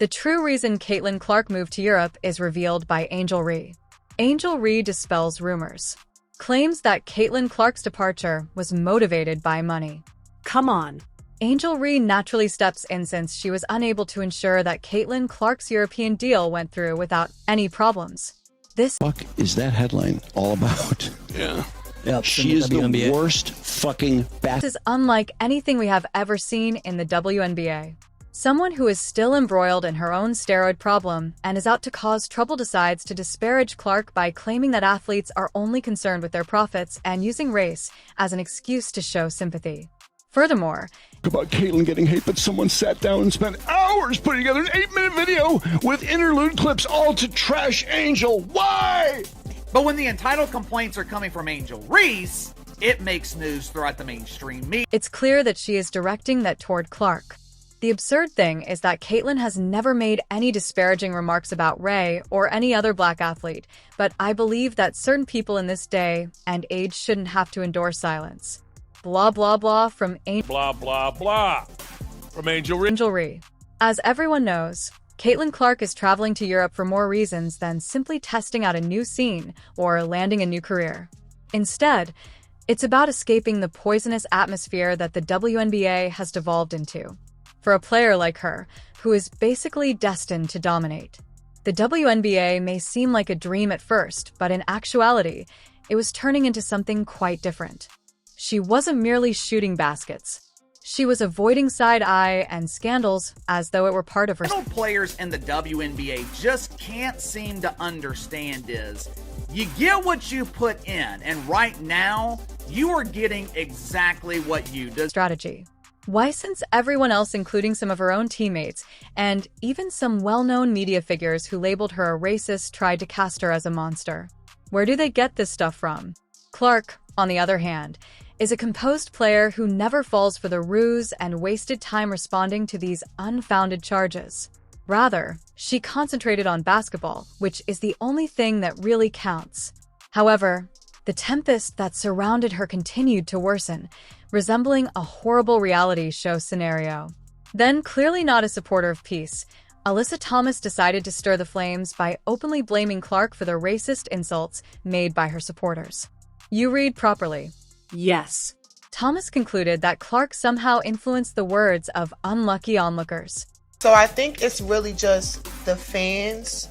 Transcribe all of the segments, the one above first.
The true reason Caitlin Clark moved to Europe is revealed by Angel Ree. Angel Ree dispels rumors, claims that Caitlin Clark's departure was motivated by money. Come on. Angel Ree naturally steps in since she was unable to ensure that Caitlin Clark's European deal went through without any problems. This fuck is that headline all about? Yeah. Yep, She is the WNBA. worst fucking bastard. is unlike anything we have ever seen in the WNBA. Someone who is still embroiled in her own steroid problem and is out to cause trouble decides to disparage Clark by claiming that athletes are only concerned with their profits and using race as an excuse to show sympathy. Furthermore, About Caitlyn getting hate, but someone sat down and spent hours putting together an 8-minute video with interlude clips all to trash Angel. Why? But when the entitled complaints are coming from Angel Reese, it makes news throughout the mainstream media. it's clear that she is directing that toward Clark. The absurd thing is that Caitlin has never made any disparaging remarks about Ray or any other black athlete, but I believe that certain people in this day and age shouldn't have to endure silence. Blah blah blah from Blah, blah, blah. From Angel Ree. Angel Ree. As everyone knows, Caitlin Clark is traveling to Europe for more reasons than simply testing out a new scene or landing a new career. Instead, it's about escaping the poisonous atmosphere that the WNBA has devolved into. For a player like her, who is basically destined to dominate. The WNBA may seem like a dream at first, but in actuality, it was turning into something quite different. She wasn't merely shooting baskets. She was avoiding side-eye and scandals as though it were part of her. What players in the WNBA just can't seem to understand is you get what you put in, and right now, you are getting exactly what you deserve. Strategy. Why, since everyone else, including some of her own teammates, and even some well-known media figures who labeled her a racist, tried to cast her as a monster? Where do they get this stuff from? Clark, on the other hand, is a composed player who never falls for the ruse and wasted time responding to these unfounded charges. Rather, she concentrated on basketball, which is the only thing that really counts. However, the tempest that surrounded her continued to worsen, resembling a horrible reality show scenario. Then, clearly not a supporter of peace, Alyssa Thomas decided to stir the flames by openly blaming Clark for the racist insults made by her supporters. You read properly. Yes. Thomas concluded that Clark somehow influenced the words of unlucky onlookers. So I think it's really just the fans,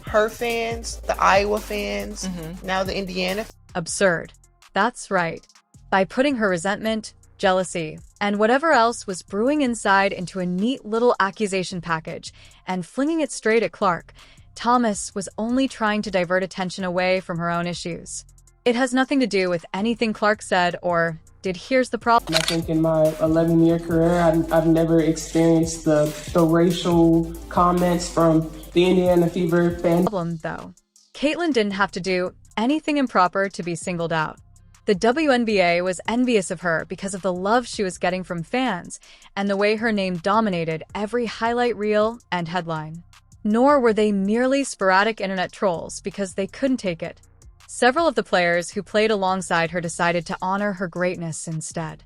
her fans, the Iowa fans, now the Indiana. Absurd. That's right. By putting her resentment, jealousy, and whatever else was brewing inside into a neat little accusation package and flinging it straight at Clark, Thomas was only trying to divert attention away from her own issues. It has nothing to do with anything Clark said or did. Here's the problem. I think in my 11-year career, I've never experienced the racial comments from the Indiana Fever fan. Problem, though. Caitlin didn't have to do anything improper to be singled out. The WNBA was envious of her because of the love she was getting from fans and the way her name dominated every highlight reel and headline. Nor were they merely sporadic internet trolls because they couldn't take it. Several of the players who played alongside her decided to honor her greatness instead.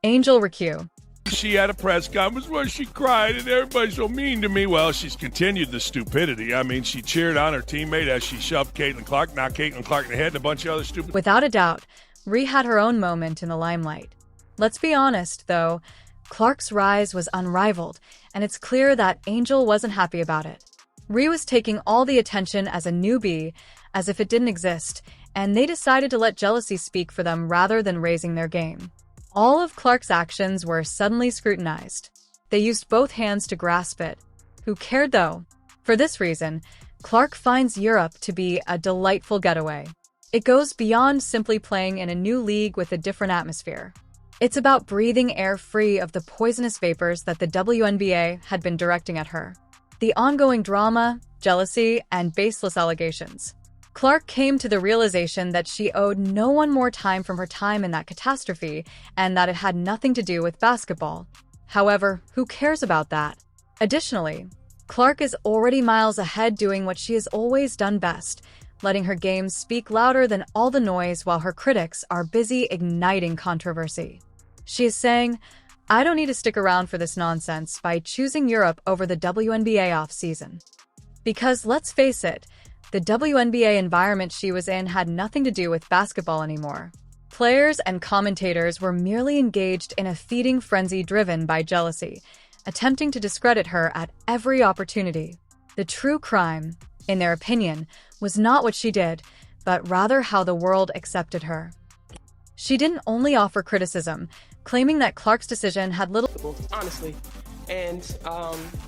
Angel Ree. She had a press conference where she cried and everybody's so mean to me. Well, she's continued the stupidity. I mean, she cheered on her teammate as she shoved Caitlin Clark, knocked Caitlin Clark in the head and a bunch of other stupid... Without a doubt, Ree had her own moment in the limelight. Let's be honest, though, Clark's rise was unrivaled, and it's clear that Angel wasn't happy about it. Ree was taking all the attention as a newbie, as if it didn't exist, and they decided to let jealousy speak for them rather than raising their game. All of Clark's actions were suddenly scrutinized. They used both hands to grasp it. Who cared, though? For this reason, Clark finds Europe to be a delightful getaway. It goes beyond simply playing in a new league with a different atmosphere. It's about breathing air free of the poisonous vapors that the WNBA had been directing at her. The ongoing drama, jealousy, and baseless allegations. Clark came to the realization that she owed no one more time from her time in that catastrophe and that it had nothing to do with basketball. However, who cares about that? Additionally, Clark is already miles ahead doing what she has always done best, letting her game speak louder than all the noise while her critics are busy igniting controversy. She is saying, I don't need to stick around for this nonsense by choosing Europe over the WNBA off-season. Because let's face it, the WNBA environment she was in had nothing to do with basketball anymore. Players and commentators were merely engaged in a feeding frenzy driven by jealousy, attempting to discredit her at every opportunity. The true crime, in their opinion, was not what she did, but rather how the world accepted her. She didn't only offer criticism, claiming that Clark's decision had little... Honestly. And,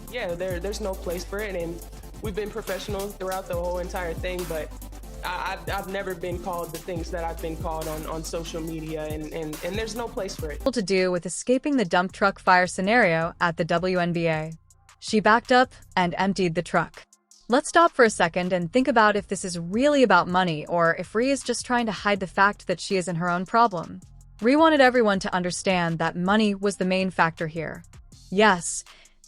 there's no place for it, and we've been professionals throughout the whole entire thing, but I've never been called the things that I've been called on social media, and there's no place for it. ...to do with escaping the dump truck fire scenario at the WNBA. She backed up and emptied the truck. Let's stop for a second and think about if this is really about money or if Rhea is just trying to hide the fact that she is in her own problem. Rhea wanted everyone to understand that money was the main factor here. Yes,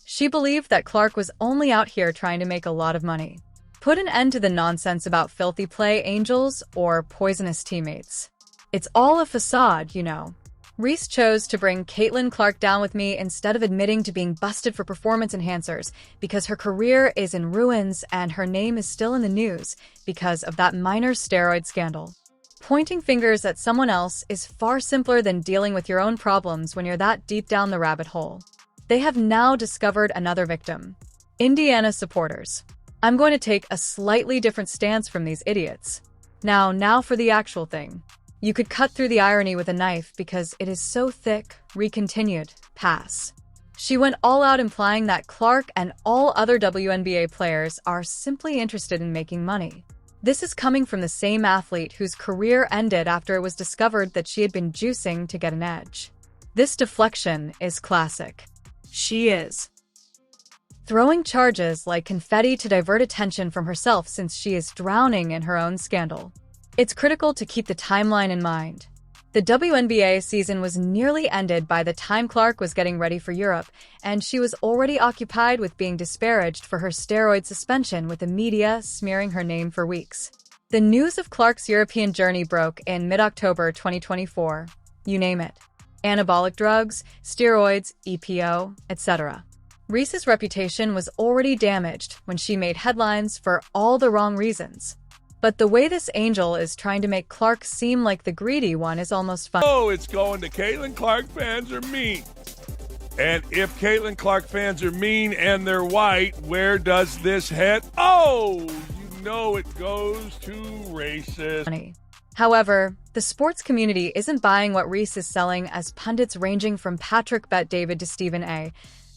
she believed that Clark was only out here trying to make a lot of money. Put an end to the nonsense about filthy play angels or poisonous teammates. It's all a facade, you know. Reese chose to bring Caitlin Clark down with me instead of admitting to being busted for performance enhancers because her career is in ruins and her name is still in the news because of that minor steroid scandal. Pointing fingers at someone else is far simpler than dealing with your own problems when you're that deep down the rabbit hole. They have now discovered another victim. Indiana supporters. I'm going to take a slightly different stance from these idiots. Now for the actual thing. You could cut through the irony with a knife because it is so thick, Rhea continued, pass. She went all out implying that Clark and all other WNBA players are simply interested in making money. This is coming from the same athlete whose career ended after it was discovered that she had been juicing to get an edge. This deflection is classic. She is throwing charges like confetti to divert attention from herself since she is drowning in her own scandal. It's critical to keep the timeline in mind. The WNBA season was nearly ended by the time Clark was getting ready for Europe, and she was already occupied with being disparaged for her steroid suspension, with the media smearing her name for weeks. The news of Clark's European journey broke in mid-October 2024. You name it. Anabolic drugs, steroids, EPO, etc. Reese's reputation was already damaged when she made headlines for all the wrong reasons. But the way this angel is trying to make Clark seem like the greedy one is almost fun. Oh, it's going to Caitlin Clark fans are mean. And if Caitlin Clark fans are mean and they're white, where does this head? Oh, you know it goes to racist. However, the sports community isn't buying what Reese is selling, as pundits ranging from Patrick Bet-David to Stephen A.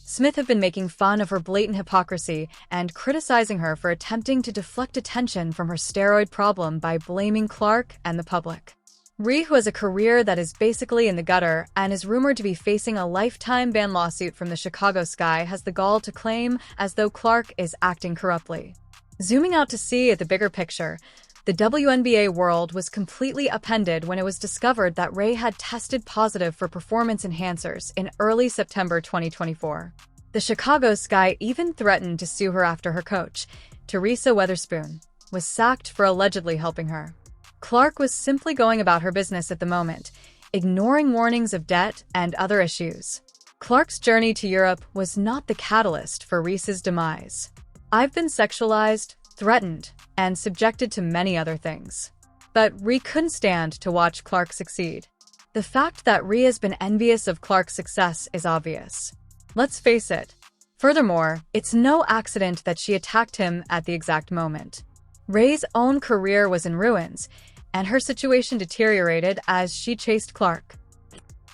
Smith have been making fun of her blatant hypocrisy and criticizing her for attempting to deflect attention from her steroid problem by blaming Clark and the public. Rhea, who has a career that is basically in the gutter and is rumored to be facing a lifetime ban lawsuit from the Chicago Sky, has the gall to claim as though Clark is acting corruptly. Zooming out to see at the bigger picture, the WNBA world was completely upended when it was discovered that Rhea had tested positive for performance enhancers in early September 2024. The Chicago Sky even threatened to sue her after her coach, Teresa Weatherspoon, was sacked for allegedly helping her. Clark was simply going about her business at the moment, ignoring warnings of debt and other issues. Clark's journey to Europe was not the catalyst for Reese's demise. I've been sexualized, threatened, and subjected to many other things. But Rhea couldn't stand to watch Clark succeed. The fact that Rhea has been envious of Clark's success is obvious. Let's face it. Furthermore, it's no accident that she attacked him at the exact moment. Rhea's own career was in ruins, and her situation deteriorated as she chased Clark.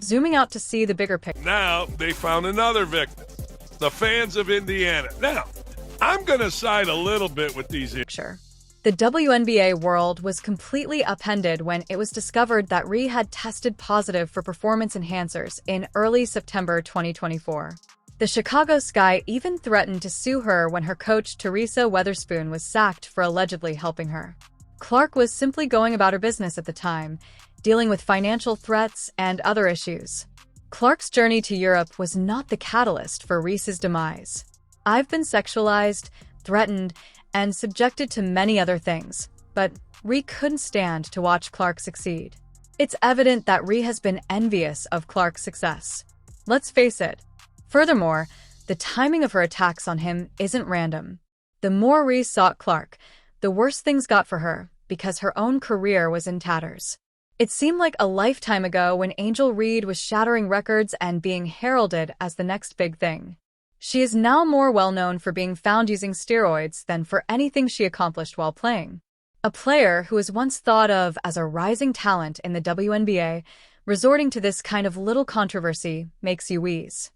Zooming out to see the bigger picture. Now they found another victim. The fans of Indiana. Now, I'm going to side a little bit with these issues. The WNBA world was completely upended when it was discovered that Rhea had tested positive for performance enhancers in early September 2024. The Chicago Sky even threatened to sue her when her coach Teresa Weatherspoon was sacked for allegedly helping her. Clark was simply going about her business at the time, dealing with financial threats and other issues. Clark's journey to Europe was not the catalyst for Reese's demise. I've been sexualized, threatened, and subjected to many other things, but Rhea couldn't stand to watch Clark succeed. It's evident that Rhea has been envious of Clark's success. Let's face it. Furthermore, the timing of her attacks on him isn't random. The more Rhea sought Clark, the worse things got for her, because her own career was in tatters. It seemed like a lifetime ago when Angel Reed was shattering records and being heralded as the next big thing. She is now more well-known for being found using steroids than for anything she accomplished while playing. A player who was once thought of as a rising talent in the WNBA, resorting to this kind of little controversy makes you wheeze.